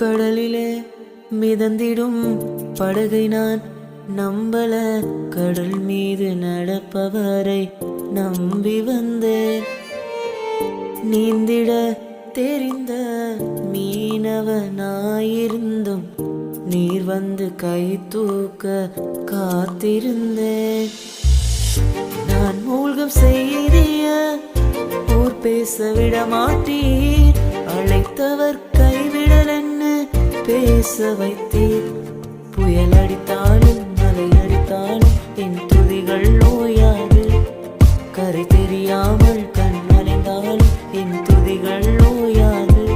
கடலிலே மிதந்திடும் படகை நான் நம்பல. கடல் மீது நடப்பவரை நம்பி வந்தேன். நீந்திட தெரிந்த மீனவனாயிருந்தும் நீர் வந்து கை தூக்க காத்திருந்தேன். நான் மூழ்கம் செய்திய ஊர் பேச விட மாட்டீர். அழைத்தவர் கைவிடலென்னு பேச வைத்தீர். புயல் அடித்தாலும் மலை அடித்தாலும் என் துதிகள் ஓயாது. கரை தெரியாமல் கண் அலைந்தாலும் என் துதிகள் ஓயாது.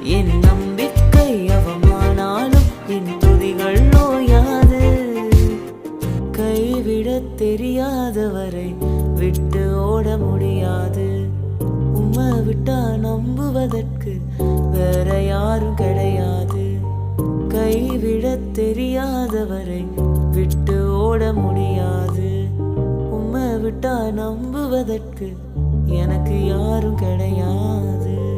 என் நம்பிக்கை அவமானாலும் என் துதிகள் ஓயாது. கைவிடத் தெரியாதவரை விட்டு ஓட முடியாது. உம்மை விட்டா நம்புவதற்கு வேற யாரும் கிடையாது. கைவிடத் தெரியாதவரை விட்டு ஓட முடியாது. உம்மை விட்டா நம்புவதற்கு எனக்கு யாரும் கிடையாது.